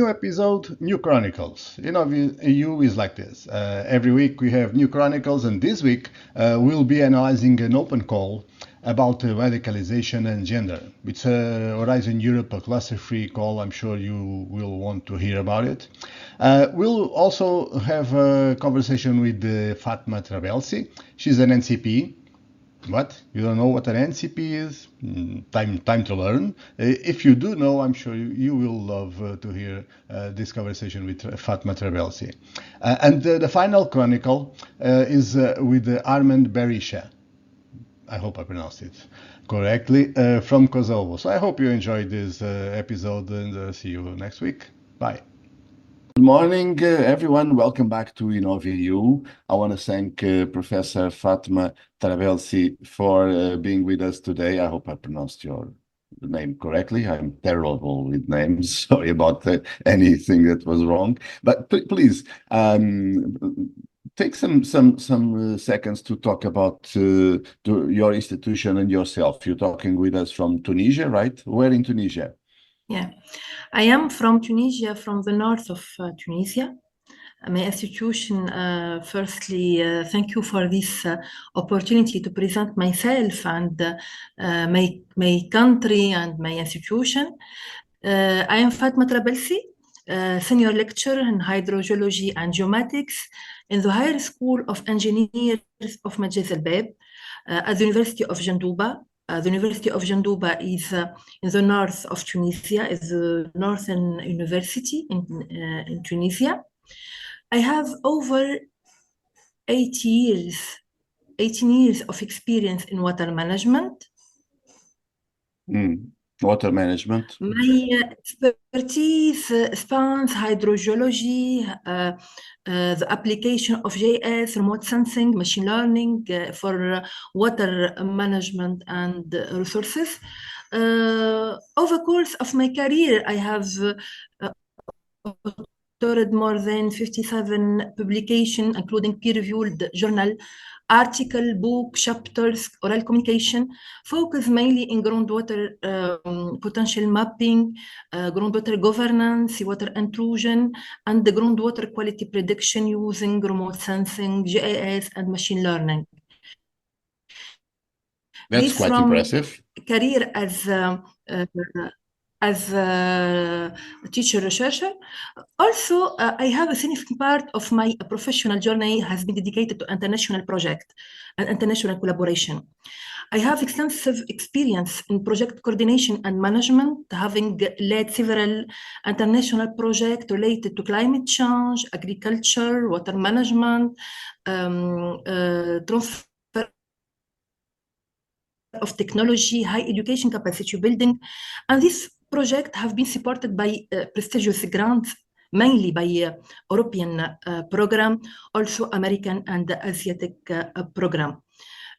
new episode, new chronicles. EU is like this. Every week we have new chronicles, and this week we'll be analyzing an open call about radicalization and gender. It's a Horizon Europe, a cluster-free call. I'm sure you will want to hear about it. We'll also have a conversation with Fatma Trabelsi. She's an NCP. What? You don't know what an NCP is? Time to learn. If you do know, I'm sure you will love to hear this conversation with Fatma Trabelsi. And the final chronicle is with Armend Berisha. I hope I pronounced it correctly, from Kosovo. So I hope you enjoyed this episode, and see you next week. Bye. Good morning, everyone. Welcome back to InnovEU. I want to thank Professor Fatma Trabelsi for being with us today. I hope I pronounced your name correctly. I'm terrible with names. Sorry about anything that was wrong. But please, take some seconds to talk about your institution and yourself. You're talking with us from Tunisia, right? Where in Tunisia? Yeah, I am from Tunisia, from the north of Tunisia. My institution, firstly, thank you for this opportunity to present myself and my country and my institution. I am Fatma Trabelsi, senior lecturer in Hydrogeology and Geomatics in the Higher School of Engineers of Medjez at the University of Jendouba. The University of Jendouba is in the north of Tunisia, is the northern university in Tunisia. I have over 18 years of experience in water management. Water management. My expertise spans hydrogeology, the application of GIS, remote sensing, machine learning for water management and resources. Over the course of my career, I have authored more than 57 publications, including peer-reviewed journal, article, book, chapters, oral communication, focus mainly in groundwater potential mapping, groundwater governance, seawater intrusion, and the groundwater quality prediction using remote sensing, GIS, and machine learning. That's quite impressive. Career as a teacher researcher. Also, I have a significant part of my professional journey has been dedicated to international project and international collaboration. I have extensive experience in project coordination and management, having led several international projects related to climate change, agriculture, water management, transfer of technology, high education capacity building, and these projects have been supported by prestigious grants, mainly by European program, also American and Asiatic program.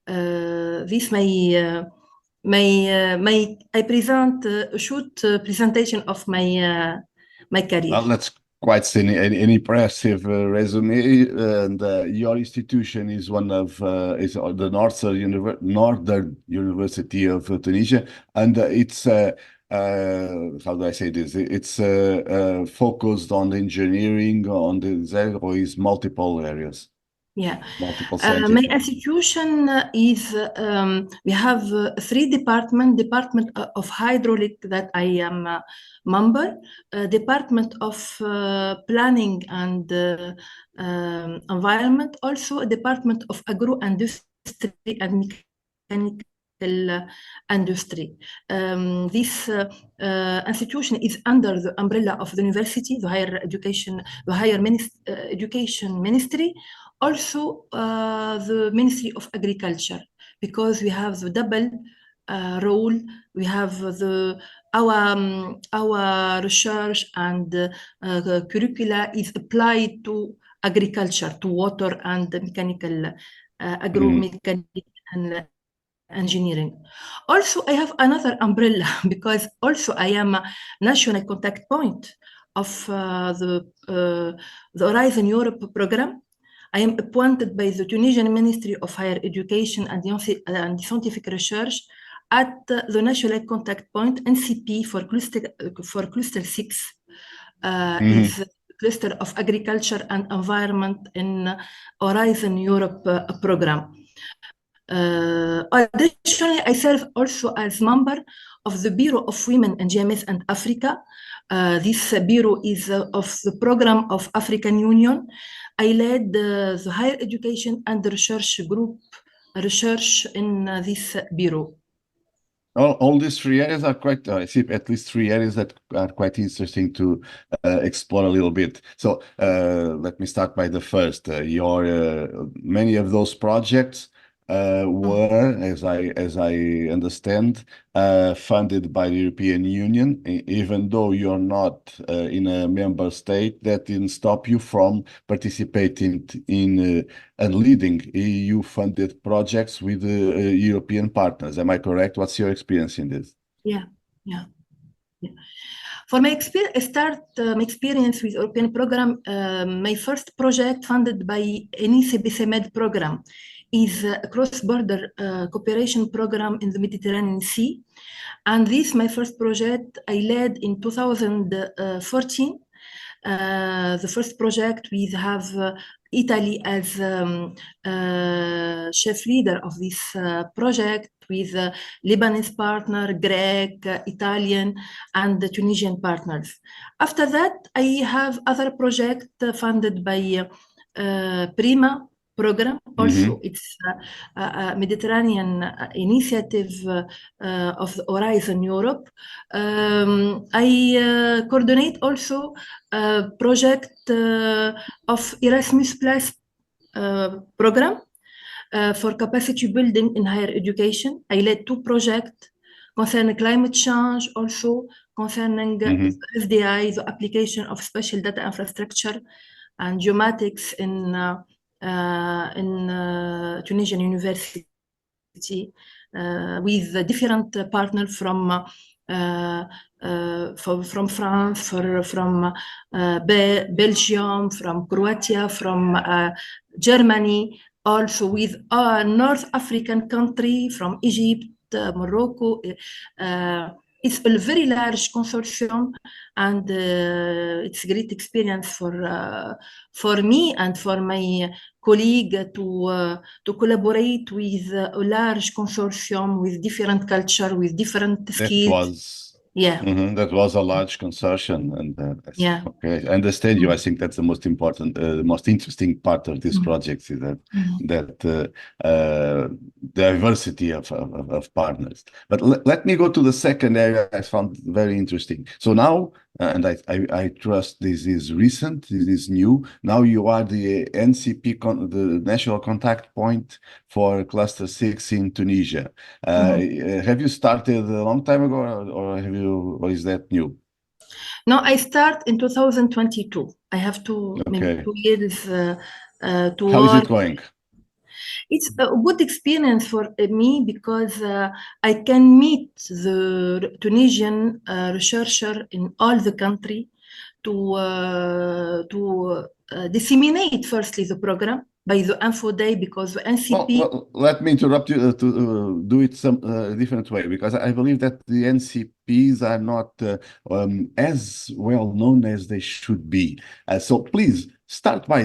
This I present a short presentation of my career. Well, that's quite an impressive resume, and your institution is one of is the Northern University of Tunisia, and it's how do I say this? It's focused on engineering, on the or is multiple areas. Yeah, multiple my institution is, we have three departments, Department of Hydraulic that I am a member, Department of Planning and Environment, also a Department of Agro-Industry and Mechanical Industry. This institution is under the umbrella of the university, the higher education ministry, also the Ministry of Agriculture, because we have the double role. We have our research and curricula is applied to agriculture, to water and mechanical, agromechanical and engineering. Also, I have another umbrella because also I am a national contact point of the Horizon Europe program. I am appointed by the Tunisian Ministry of Higher Education and Scientific Research at the National Contact Point, NCP, for Cluster 6 is cluster of agriculture and environment in Horizon Europe program. Additionally, I serve also as member of the Bureau of Women and GMS and Africa. This bureau is of the program of African Union. I led the higher education and research group research in this bureau. All these three areas are quite, I see at least three areas that are quite interesting to explore a little bit. So let me start by the first. Many of those projects were, as I understand, funded by the European Union, even though you're not in a member state. That didn't stop you from participating in and leading EU-funded projects with European partners. Am I correct? What's your experience in this? Yeah. For my experience, I start my experience with European program. My first project funded by ENISE-BCMED program is a cross-border cooperation program in the Mediterranean Sea. And this, my first project, I led in 2014. The first project, we have Italy as chief leader of this project, with Lebanese partner, Greek, Italian, and the Tunisian partners. After that, I have other projects funded by Prima program. Also, it's a Mediterranean initiative of the Horizon Europe. I coordinate also a project of Erasmus Plus program for capacity building in higher education. I led two projects concerning climate change, also concerning SDI, the application of special data infrastructure and geomatics in Tunisian University, with different partners from France, from Belgium, from Croatia, from Germany, also with a North African country from Egypt, Morocco. It's a very large consortium, and it's a great experience for me and for my colleague to collaborate with a large consortium with different culture, with different skills. That was a large consortium, and okay, I understand you. I think that's the most important, the most interesting part of this project is that diversity of partners. But let me go to the second area I found very interesting. So now, and I trust this is recent, this is new. Now you are the NCP, the national contact point for Cluster 6 in Tunisia. Have you started a long time ago, or is that new? No, I start in 2022. I have maybe 2 years to How is it going? It's a good experience for me because I can meet the Tunisian researcher in all the country to disseminate firstly the program by the Info Day, because the NCP... Well, let me interrupt you to do it some different way, because I believe that the NCPs are not as well known as they should be. So please start by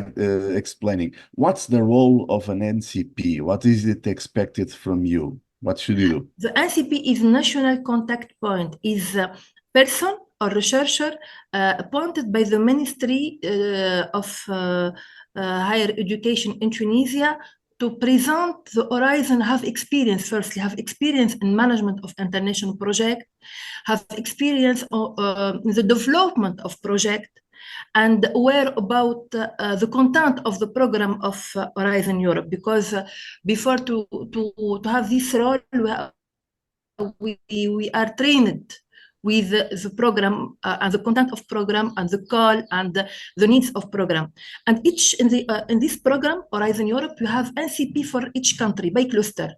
explaining what's the role of an NCP? What is it expected from you? What should you do? The NCP is National Contact Point, is a person or researcher appointed by the Ministry of Higher Education in Tunisia to present the Horizon, have experience in management of international project, have experience in the development of project, and aware about the content of the program of Horizon Europe. Because before to have this role, we are trained with the program and the content of program and the call and the needs of program. And each in this program, Horizon Europe, we have NCP for each country by cluster.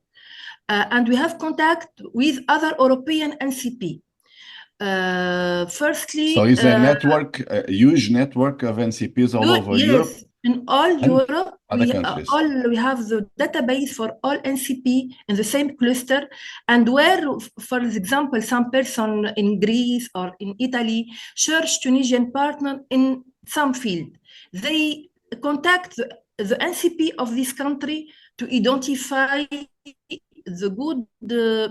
And we have contact with other European NCP. Firstly, so it's a network, a huge network of NCPs all over Europe. In all Europe, other we countries. we have the database for all NCP in the same cluster, and where, for example, some person in Greece or in Italy search Tunisian partner in some field, they contact the NCP of this country to identify the good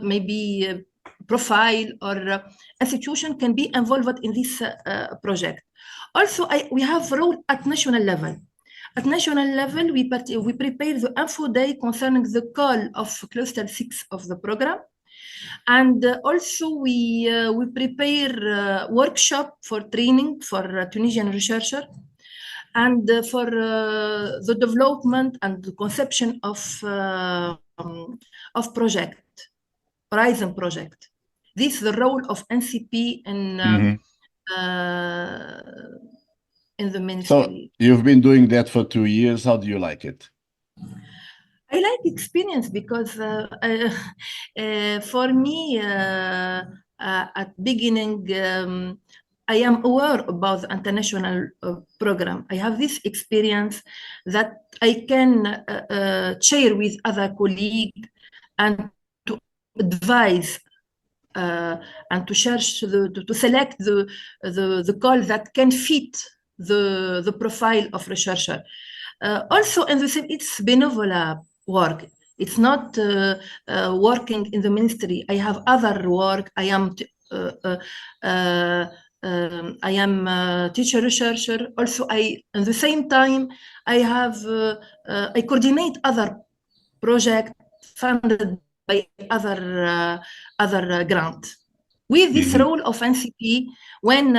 maybe profile or institution can be involved in this project. Also, we have role at national level. At national level, we prepare the info day concerning the call of cluster 6 of the program. And also we prepare workshop for training for Tunisian researchers and for the development and the conception of project, Horizon project. This is the role of NCP in the ministry. So you've been doing that for 2 years. How do you like it? I like experience because for me, at beginning, I am aware about the international program. I have this experience that I can share with other colleagues and to advise and to search to select the call that can fit the profile of researcher. Also, in the same, it's benevolent work. It's not working in the ministry. I have other work. I am a teacher researcher. Also, at the same time, I coordinate other projects funded by other grant. With this role of NCP, when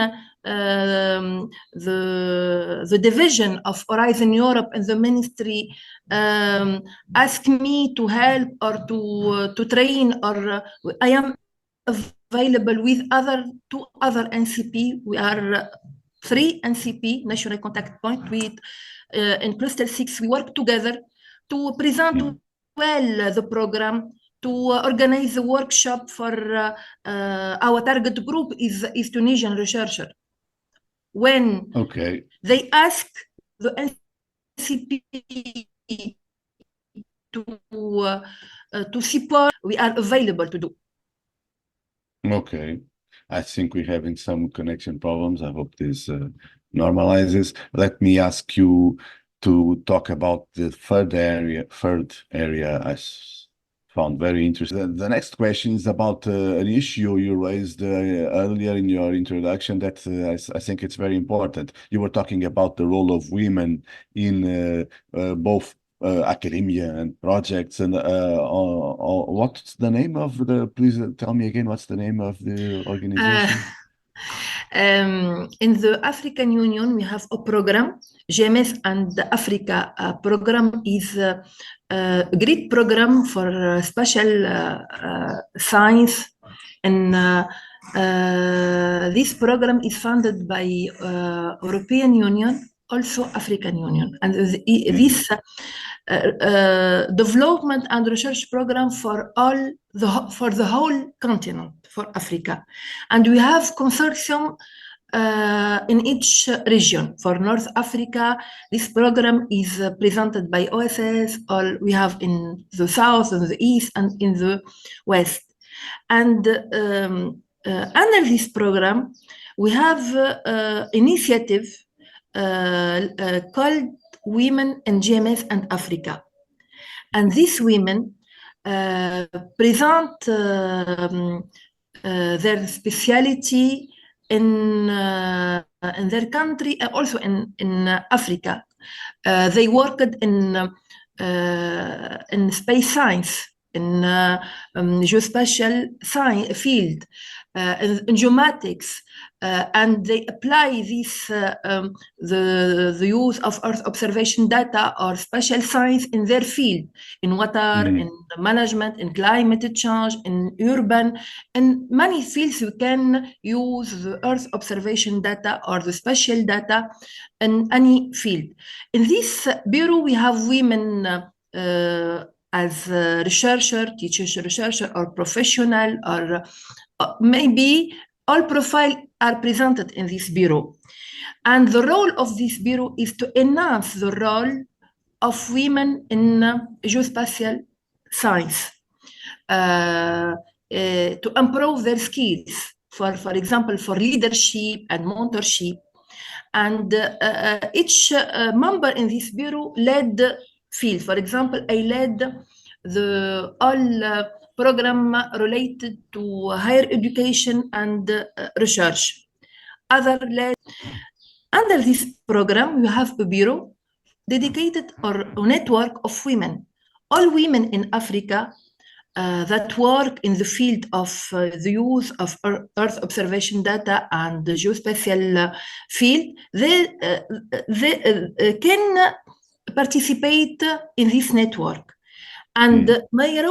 the division of Horizon Europe and the ministry ask me to help or to train, or I am available with two other NCP. We are 3 NCP, National Contact Point. In Cluster 6, we work together to present well the program, to organize a workshop for our target group is Tunisian researcher. When they ask the NCP to support, we are available to do. Okay. I think we're having some connection problems. I hope this normalizes. Let me ask you to talk about the third area I found very interesting. The next question is about an issue you raised earlier in your introduction that I think it's very important. You were talking about the role of women in both academia and projects. And what's the name of please tell me again, what's the name of the organization? In the African Union, we have a program, GMS and Africa program is a great program for special science. And this program is funded by European Union, also African Union. And this development and research program for the whole continent, for Africa. And we have consortium in each region. For North Africa, this program is presented by OSS, or we have in the south, in the east, and in the west. And under this program, we have initiative called Women in GMS and Africa. And these women present their speciality in their country, also in Africa. They worked in space science, in geospatial science field, in geomatics, and they apply this the use of Earth observation data or spatial science in their field, in water, in management, in climate change, in urban, in many fields. You can use the Earth observation data or the spatial data in any field. In this bureau, we have women as researcher, teacher, researcher, or professional, or maybe all profile are presented in this bureau. And the role of this bureau is to enhance the role of women in geospatial science, to improve their skills, for example, for leadership and mentorship. And each member in this bureau led field. For example, I led the all program related to higher education and research. Other led. Under this program, you have a bureau dedicated or a network of women. All women in Africa that work in the field of the use of Earth observation data and the geospatial field, they can participate in this network. And my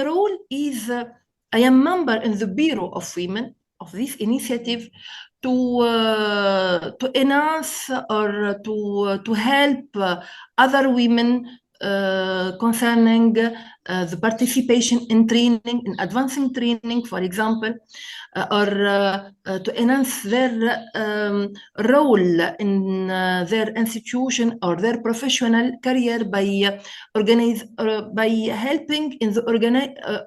role is, I am member in the Bureau of Women of this initiative to enhance or to help other women concerning the participation in training, in advancing training, for example, or to enhance their role in their institution or their professional career by helping in the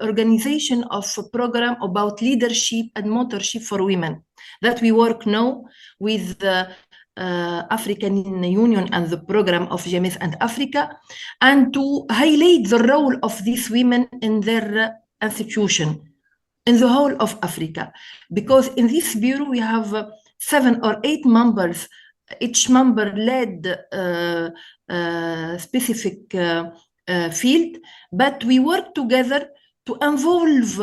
organization of a program about leadership and mentorship for women that we work now with the African Union and the program of GMS and Africa, and to highlight the role of these women in their institution in the whole of Africa. Because in this bureau we have 7 or 8 members. Each member led a specific field, but we work together to involve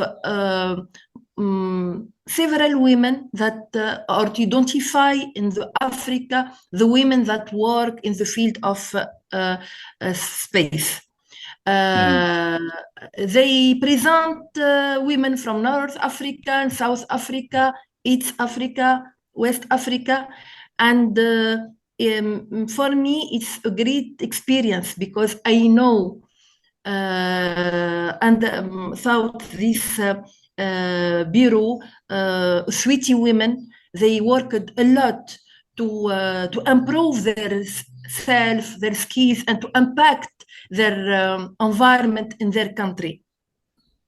several women that or to identify in the Africa the women that work in the field of space. They present women from North Africa and South Africa, East Africa, West Africa, and for me it's a great experience because I know and thought this bureau, sweetie women, they worked a lot to improve their self, their skills, and to impact their environment in their country.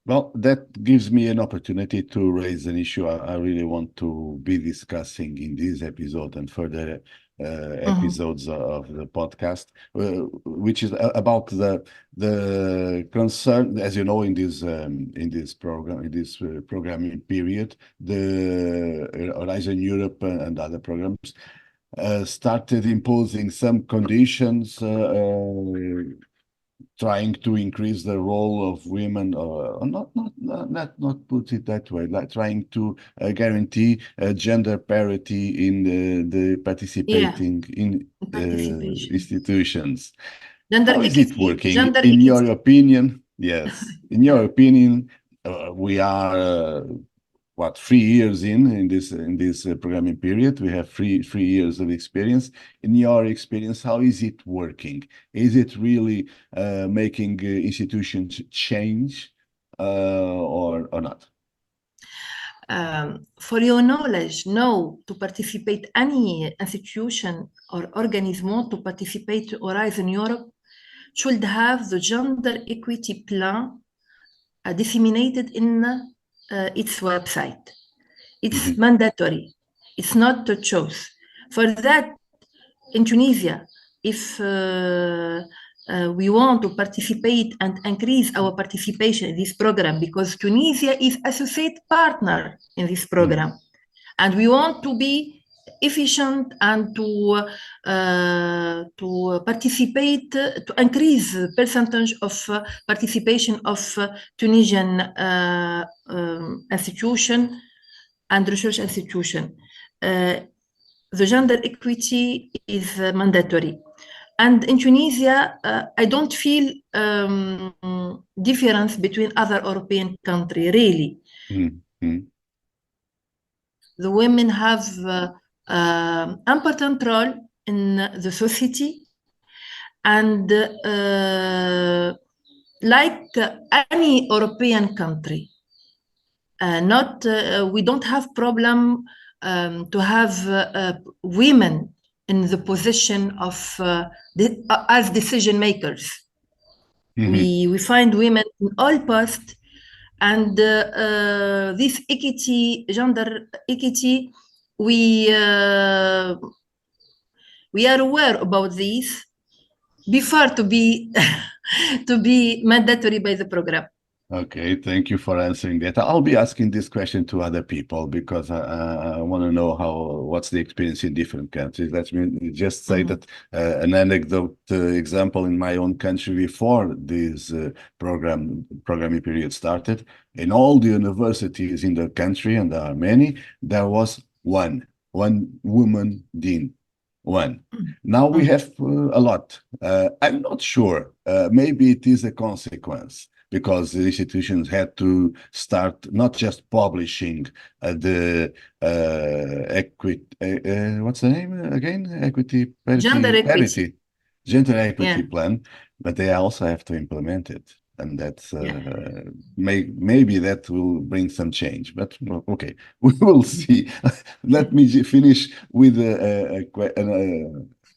Well, that gives me an opportunity to raise an issue I really want to be discussing in this episode and further episodes of the podcast, which is about the concern, as you know, in this programming period, the Horizon Europe and other programs started imposing some conditions, trying to increase the role of women, or not put it that way, like trying to guarantee gender parity in the participating in institutions. How is it working? In your opinion? Yes. In your opinion, we are 3 years in this programming period. We have three years of experience. In your experience, how is it working? Is it really making institutions change or not? For your knowledge, no, to participate any institution or organism to participate to Horizon Europe should have the gender equity plan disseminated in its website. It's mandatory. It's not a choice. For that, in Tunisia, if we want to participate and increase our participation in this program, because Tunisia is associate partner in this program, and we want to be efficient and to participate, to increase the percentage of participation of Tunisian institution and research institution. The gender equity is mandatory. And in Tunisia, I don't feel difference between other European countries, really. The women have important role in the society, and like any European country, we don't have problem to have women in the position of as decision makers. We find women in all posts, and this equity, gender equity, we are aware about this before to be to be mandatory by the program. Okay, thank you for answering that. I'll be asking this question to other people because I want to know what's the experience in different countries. Let me just say that an anecdote example in my own country before this programming period started, in all the universities in the country, and there are many, there was one woman dean. One. Now we have a lot. I'm not sure. Maybe it is a consequence because the institutions had to start not just publishing the equity, what's the name again? Equity, parity, gender equity, gender equity plan, but they also have to implement it. And that's maybe that will bring some change, but okay, we will see. Let me finish with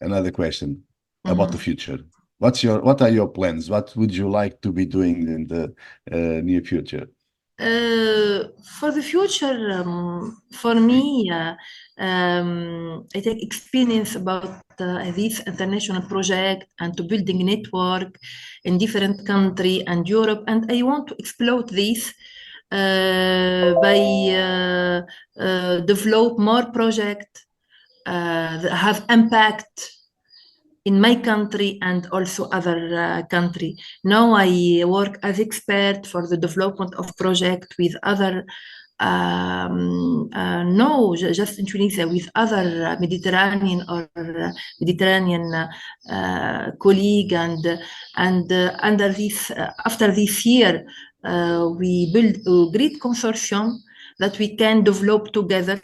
another question about the future. What are your plans? What would you like to be doing in the near future? For the future, for me, I take experience about this international project and to building network in different country and Europe, and I want to exploit this by develop more project that have impact in my country and also other country. Now I work as expert for the development of project with other, no, just in Tunisia, with other Mediterranean or Mediterranean colleague, and under this, after this year, we build a great consortium that we can develop together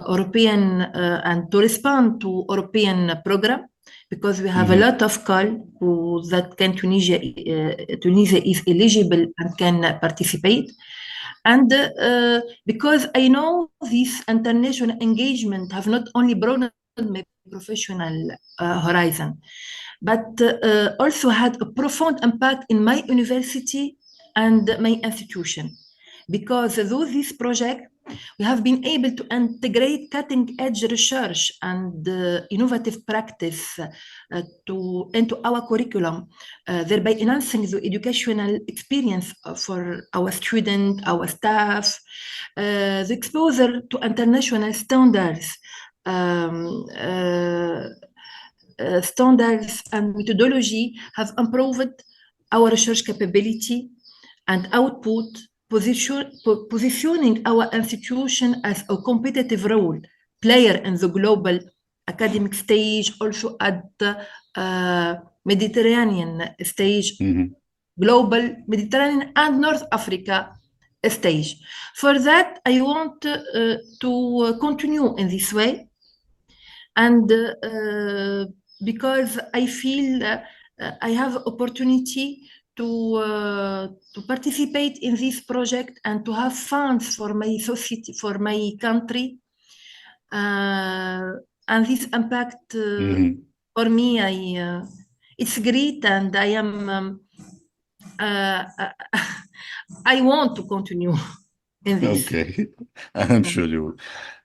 European and to respond to European program, because we have a lot of call that can Tunisia is eligible and can participate. And because I know this international engagement have not only broadened my professional horizon, but also had a profound impact in my university and my institution. Because through this project, we have been able to integrate cutting-edge research and innovative practice into our curriculum, thereby enhancing the educational experience for our students, our staff, the exposure to international standards, standards and methodology have improved our research capability and output, positioning our institution as a competitive role player in the global academic stage, also at the Mediterranean stage, global Mediterranean and North Africa stage. For that, I want to continue in this way, and because I feel I have opportunity to participate in this project and to have funds for my society, for my country, and this impact for me, it's great, and I am I want to continue in this. Okay, I'm sure you will.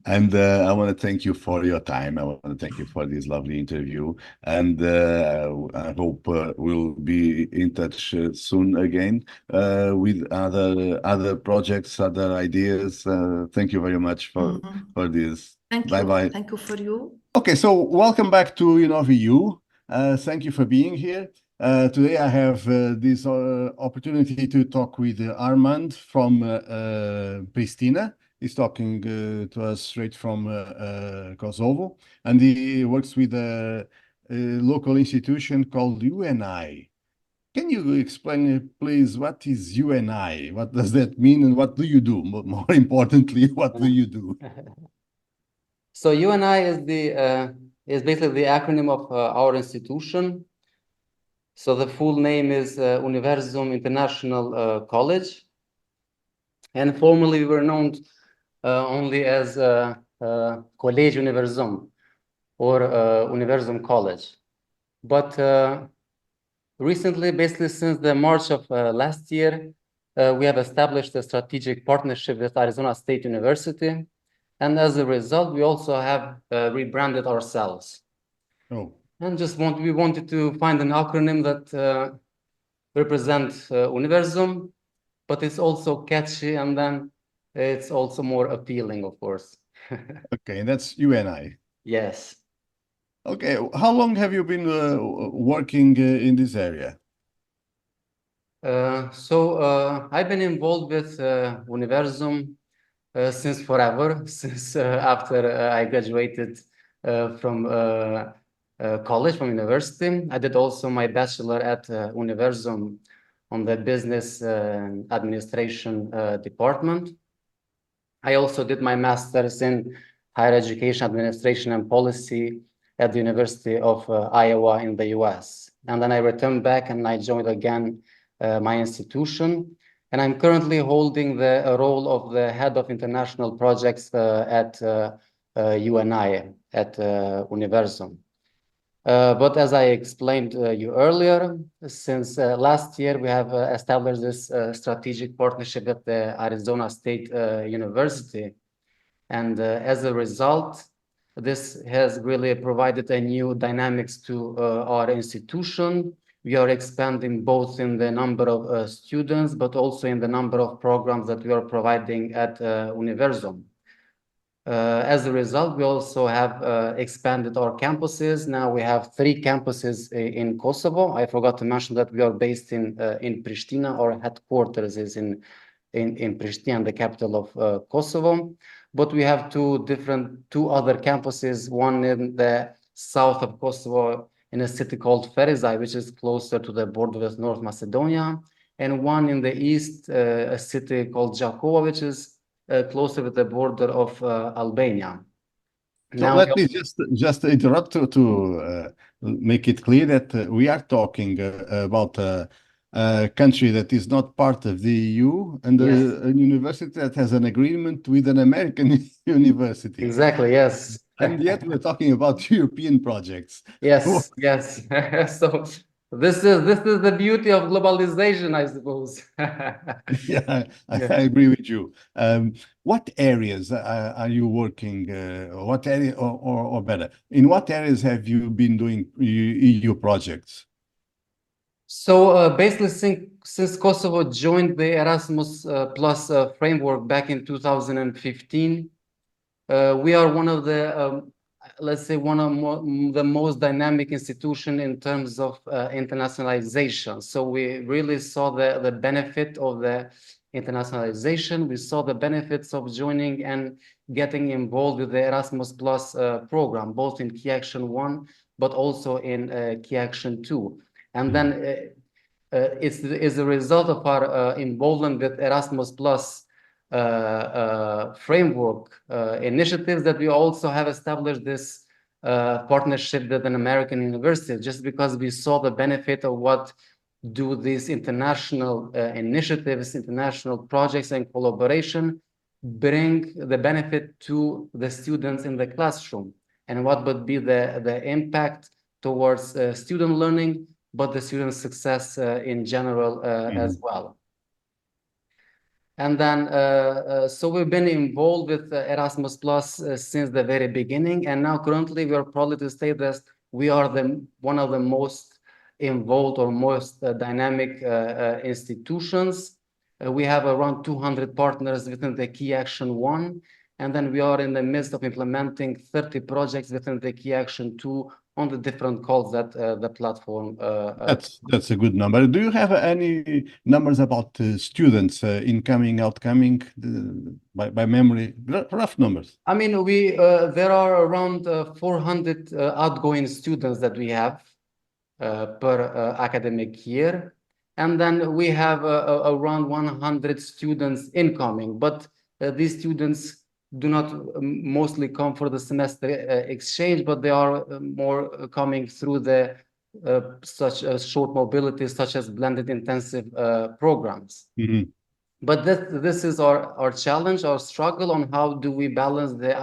And I want to thank you for your time. I want to thank you for this lovely interview. And I hope we'll be in touch soon again with other projects, other ideas. Thank you very much for this. Thank you. Bye-bye. Thank you for you. Okay, so welcome back to InnovEU. Thank you for being here. Today I have this opportunity to talk with Armend from Pristina. He's talking to us straight from Kosovo, and he works with a local institution called UNI. Can you explain, please, what is UNI? What does that mean, and what do you do? More importantly, what do you do? So UNI is basically the acronym of our institution. So the full name is Universum International College, and formerly we were known only as College Universum or Universum College. But recently, basically since the March of last year, we have established a strategic partnership with Arizona State University. And as a result, we also have rebranded ourselves. Oh, And we wanted to find an acronym that represents Universum, but it's also catchy, and then it's also more appealing, of course. okay, that's UNI. Yes. Okay, how long have you been working in this area? I've been involved with Universum since forever, since after I graduated from college, from university. I did also my bachelor at Universum on the business administration department. I also did my master's in higher education administration and policy at the University of Iowa in the US. And then I returned back and I joined again my institution. And I'm currently holding the role of the head of international projects at UNI, at Universum. But as I explained you earlier, since last year, we have established this strategic partnership with the Arizona State University. And as a result, this has really provided a new dynamics to our institution. We are expanding both in the number of students, but also in the number of programs that we are providing at Universum. As a result, we also have expanded our campuses. Now we have 3 campuses in Kosovo. I forgot to mention that we are based in Pristina. Our headquarters is in Pristina, the capital of Kosovo. But we have two other campuses, one in the south of Kosovo in a city called Ferizaj, which is closer to the border with North Macedonia, and one in the east, a city called Jakova, which is closer with the border of Albania. So now let me just interrupt to make it clear that we are talking about a country that is not part of the EU and a university that has an agreement with an American university. Exactly, yes. And yet we're talking about European projects. Yes, yes. So this is the beauty of globalization, I suppose. Yeah, I agree with you. What areas are you working? What area, or better, in what areas have you been doing EU projects? So basically, since Kosovo joined the Erasmus Plus framework back in 2015, we are one of the let's say one of the most dynamic institution in terms of internationalization. So we really saw the benefit of the internationalization. We saw the benefits of joining and getting involved with the Erasmus Plus program, both in Key Action 1, but also in Key Action 2. And then it's a result of our involvement with Erasmus Plus framework initiatives that we also have established this partnership with an American university, just because we saw the benefit of what do these international initiatives, international projects and collaboration bring the benefit to the students in the classroom, and what would be the impact towards student learning, but the student success in general as well. And then, so we've been involved with Erasmus Plus since the very beginning. And now currently we are proud to state that we are one of the most involved or most dynamic institutions. We have around 200 partners within the Key Action 1. And then we are in the midst of implementing 30 projects within the Key Action 2 on the different calls that the platform. That's a good number. Do you have any numbers about students incoming, outcoming, by memory, rough numbers? I mean, there are around 400 outgoing students that we have per academic year, and then we have around 100 students incoming. But these students do not mostly come for the semester exchange, but they are more coming through the such short mobility, such as blended intensive programs. But this is our challenge, our struggle on how do we balance the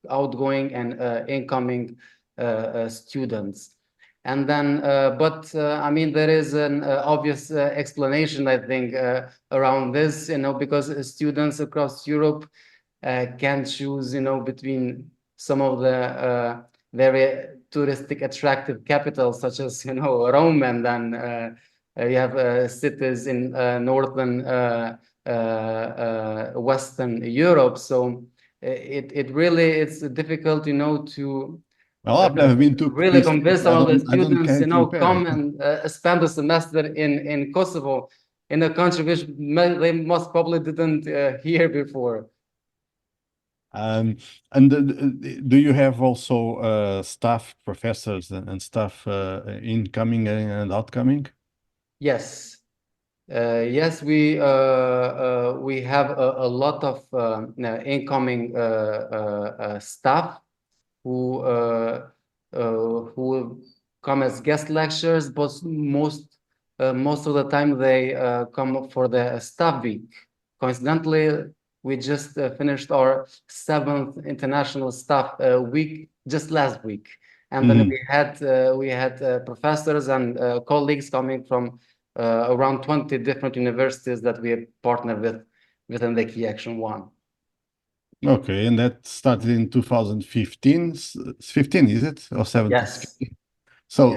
outgoing and incoming students. And then, I mean, there is an obvious explanation, I think, around this, because students across Europe can choose, between some of the very touristic, attractive capitals, such as, Rome, and then you have cities in northern Western Europe. So it really, it's difficult, to Well, I've never been to really Greece. convince I all the don't students, can't compare. come and spend a semester in Kosovo, in a country which they most probably didn't hear before. And do you have also staff, professors, and staff incoming and outcoming? Yes. Yes, we have a lot of incoming staff who come as guest lecturers, but most of the time they come for the staff week. Coincidentally, we just finished our 7th international staff week just last week, and then we had professors and colleagues coming from around 20 different universities that we partner with within the Key Action 1. Okay, and that started in 2015. 15, is it, or 17? Yes. So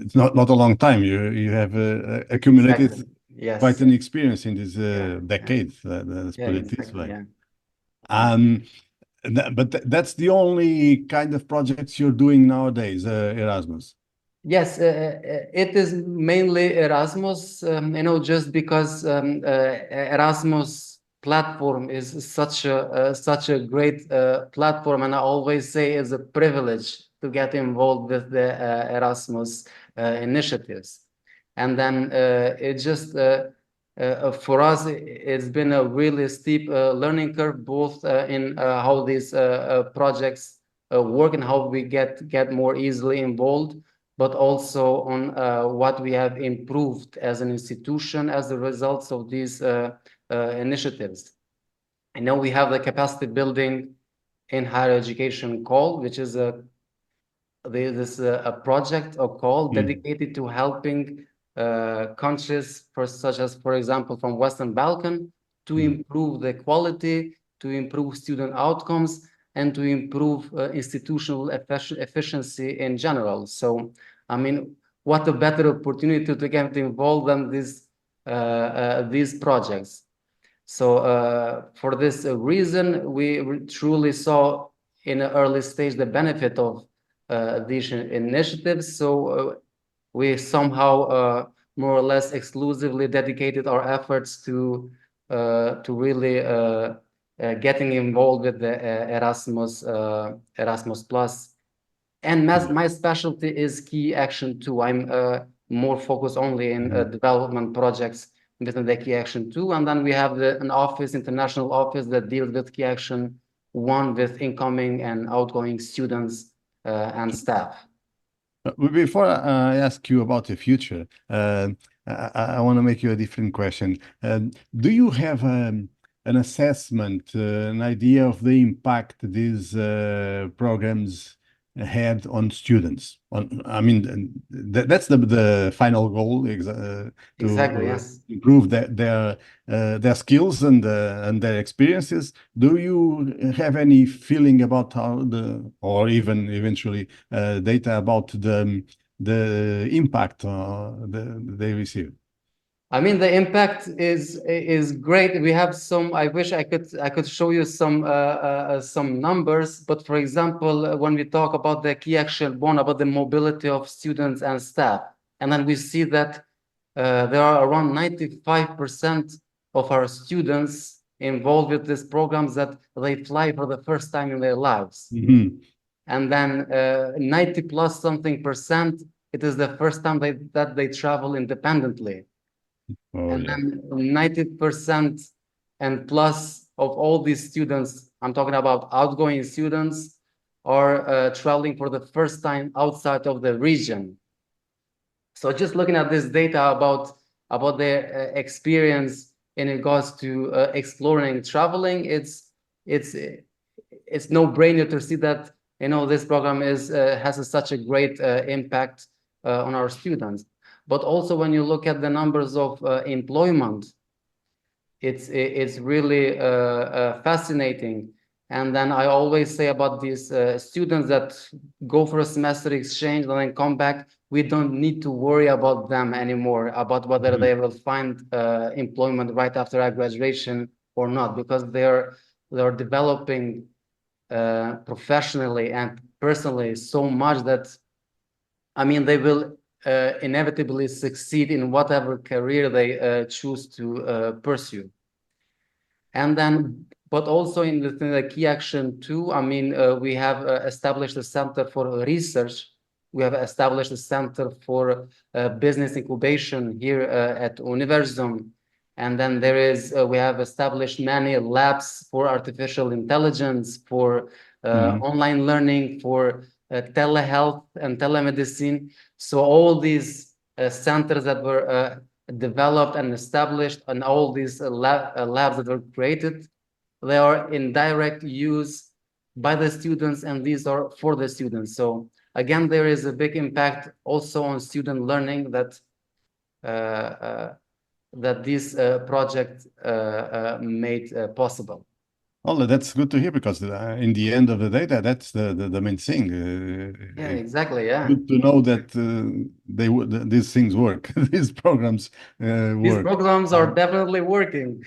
it's not a long time. You have accumulated Exactly. quite an experience in this decade. Let's put it this way. But that's the only kind of projects you're doing nowadays, Erasmus. Yes, it is mainly Erasmus. Just because Erasmus platform is such a great platform, and I always say it's a privilege to get involved with the Erasmus initiatives. And then it just for us, it's been a really steep learning curve, both in how these projects work and how we get more easily involved, but also on what we have improved as an institution as a result of these initiatives. I know we have the capacity building in higher education call, which is a project or call dedicated to helping countries, such as, for example, from Western Balkan, to improve the quality, to improve student outcomes, and to improve institutional efficiency in general. So, I mean, what a better opportunity to get involved than these projects. So for this reason, we truly saw in an early stage the benefit of these initiatives. So we somehow more or less exclusively dedicated our efforts to really getting involved with the Erasmus Plus. And my specialty is Key Action 2. I'm more focused only in development projects within the Key Action 2. And then we have an international office that deals with Key Action 1 with incoming and outgoing students and staff. Before I ask you about the future, I want to make you a different question. Do you have an assessment, an idea of the impact these programs had on students? I mean, that's the final goal, to exactly, yes. improve their skills and their experiences. Do you have any feeling about how or even eventually data about the impact they receive? I mean, the impact is great. We have some. I wish I could show you some numbers. But for example, when we talk about the Key Action 1, about the mobility of students and staff, and then we see that there are around 95% of our students involved with these programs that they fly for the first time in their lives, and then 90 plus something percent, it is the first time that they travel independently. And then 90% and plus of all these students, I'm talking about outgoing students, are traveling for the first time outside of the region. So just looking at this data about their experience in regards to exploring, traveling, it's no-brainer to see that this program has such a great impact on our students. But also when you look at the numbers of employment, it's really fascinating. And then I always say about these students that go for a semester exchange and then come back, we don't need to worry about them anymore, about whether they will find employment right after our graduation or not, because they're developing professionally and personally so much that, I mean, they will inevitably succeed in whatever career they choose to pursue. And then, but also in the key action 2, I mean, we have established a center for research. We have established a center for business incubation here at Universum. And then there is, we have established many labs for artificial intelligence, for online learning, for telehealth and telemedicine. So all these centers that were developed and established, and all these labs that were created, they are in direct use by the students, and these are for the students. So again, there is a big impact also on student learning that this project made possible. Well, that's good to hear, because in the end of the day, that's the main thing. Yeah, exactly. Yeah. Good to know that these things work. These programs work. These programs are definitely working.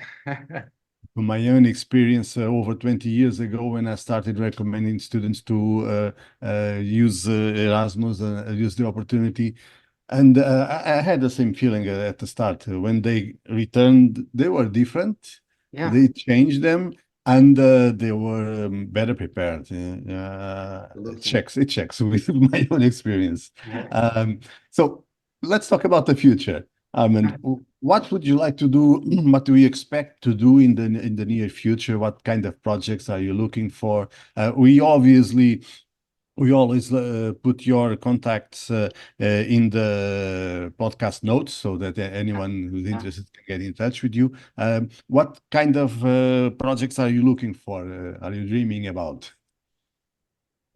From my own experience, over 20 years ago, when I started recommending students to use Erasmus, use the opportunity, and I had the same feeling at the start. When they returned, they were different. Yeah. They changed them, and they were better prepared. It checks with my own experience. Yeah. So let's talk about the future. Armend, what would you like to do? What do you expect to do in the near future? What kind of projects are you looking for? We always put your contacts in the podcast notes, so that anyone who's interested can get in touch with you. What kind of projects are you looking for? Are you dreaming about?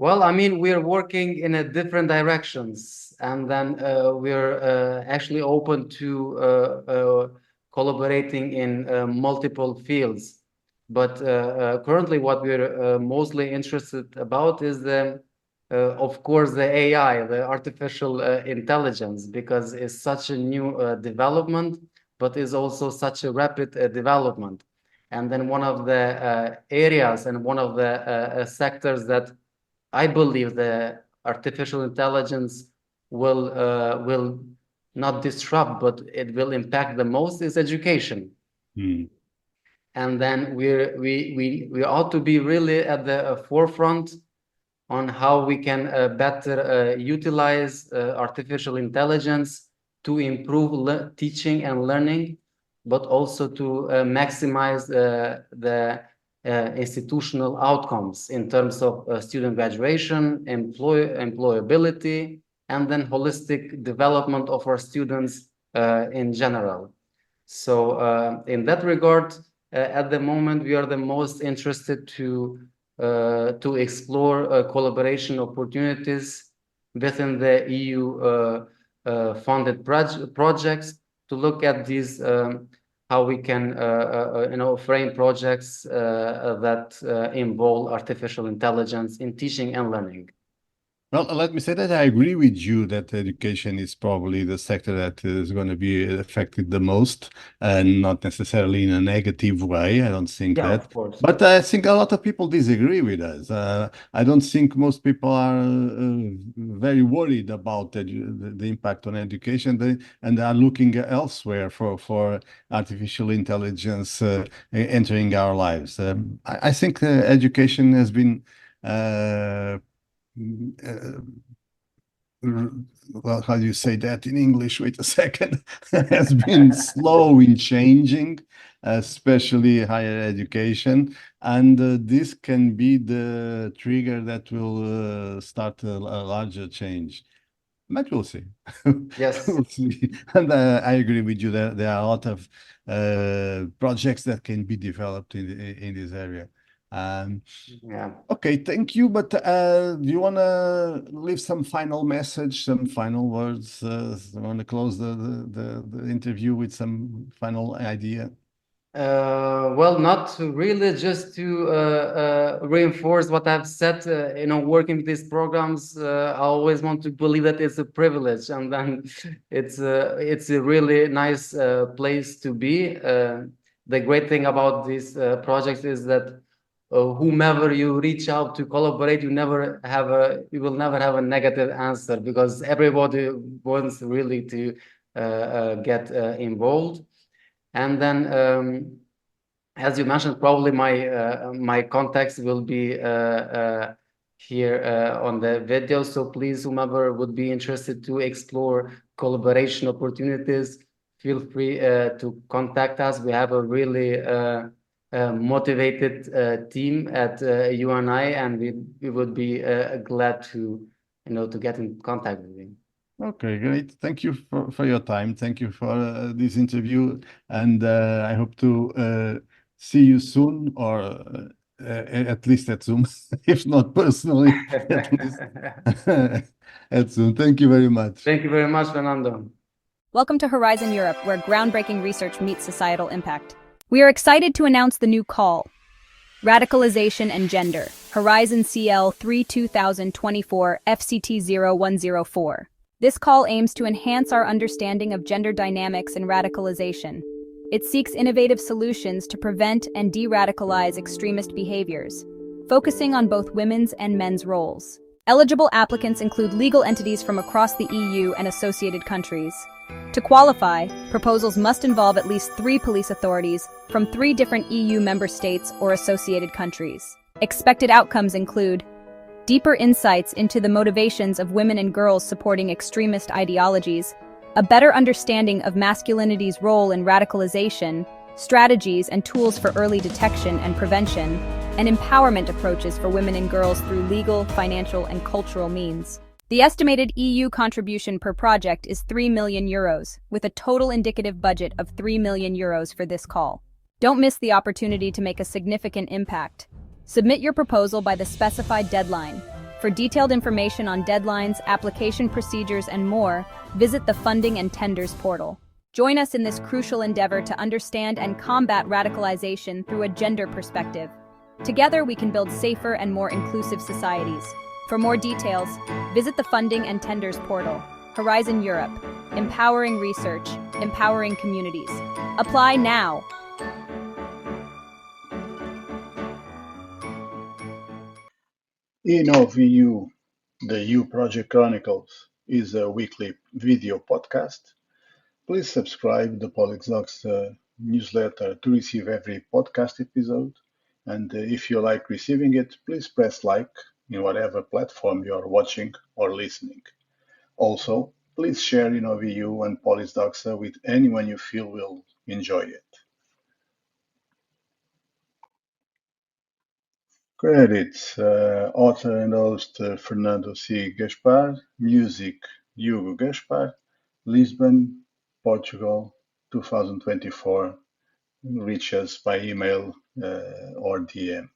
Well, I mean, we're working in different directions, and then we're actually open to collaborating in multiple fields. But currently, what we're mostly interested about is of course, the AI, the artificial intelligence, because it's such a new development, but is also such a rapid development. And then one of the areas and one of the sectors that I believe the artificial intelligence will not disrupt, but it will impact the most is education. And then we ought to be really at the forefront on how we can better utilize artificial intelligence to improve teaching and learning, but also to maximize the institutional outcomes in terms of student graduation, employability, and then holistic development of our students in general. So in that regard, at the moment, we are the most interested to explore collaboration opportunities within the EU funded projects, to look at these how we can frame projects that involve artificial intelligence in teaching and learning. Well, let me say that I agree with you that education is probably the sector that is going to be affected the most, and not necessarily in a negative way. I don't think that. Of course. But I think a lot of people disagree with us. I don't think most people are very worried about the impact on education, and they are looking elsewhere for artificial intelligence entering our lives. I think education has been well, how do you say that in English? Wait a second. Has been slow in changing, especially higher education. And this can be the trigger that will start a larger change. But we'll see. Yes. We'll see. And I agree with you. There are a lot of projects that can be developed in this area. Yeah. Okay, thank you. But do you want to leave some final message, some final words? Want to close the interview with some final idea? Well, not to really, just to reinforce what I've said. Working with these programs, I always want to believe that it's a privilege, and then it's a really nice place to be. The great thing about these projects is that whomever you reach out to collaborate, you will never have a negative answer, because everybody wants really to get involved. And then, as you mentioned, probably my contacts will be here on the video. So please, whomever would be interested to explore collaboration opportunities, feel free to contact us. We have a really motivated team at UNI, and we would be glad to get in contact with you. Okay, great. Thank you for your time. Thank you for this interview, and I hope to see you soon, or at least at Zoom, if not personally, at least at Zoom. Thank you very much. Thank you very much, Fernando. Welcome to Horizon Europe, where groundbreaking research meets societal impact. We are excited to announce the new call, Radicalization and Gender, Horizon CL 3-2024 FCT 0104. This call aims to enhance our understanding of gender dynamics and radicalization. It seeks innovative solutions to prevent and de-radicalize extremist behaviors, focusing on both women's and men's roles. Eligible applicants include legal entities from across the EU and associated countries. To qualify, proposals must involve at least 3 police authorities from 3 different EU member states or associated countries. Expected outcomes include deeper insights into the motivations of women and girls supporting extremist ideologies, a better understanding of masculinity's role in radicalization, strategies and tools for early detection and prevention, and empowerment approaches for women and girls through legal, financial, and cultural means. The estimated EU contribution per project is €3 million, with a total indicative budget of €3 million for this call. Don't miss the opportunity to make a significant impact. Submit your proposal by the specified deadline. For detailed information on deadlines, application procedures, and more, visit the Funding and Tenders portal. Join us in this crucial endeavor to understand and combat radicalization through a gender perspective. Together, we can build safer and more inclusive societies. For more details, visit the Funding and Tenders portal. Horizon Europe, empowering research, empowering communities. Apply now. InnovEU, the EU Project Chronicles, is a weekly video podcast. Please subscribe the Polyxox newsletter to receive every podcast episode. And if you like receiving it, please press like in whatever platform you are watching or listening. Also, please share InnovEU and Polyxox with anyone you feel will enjoy it. Credits: author and host Fernando C. Gaspar, music Hugo Gaspar, Lisbon, Portugal, 2024. Reach us by email or DM.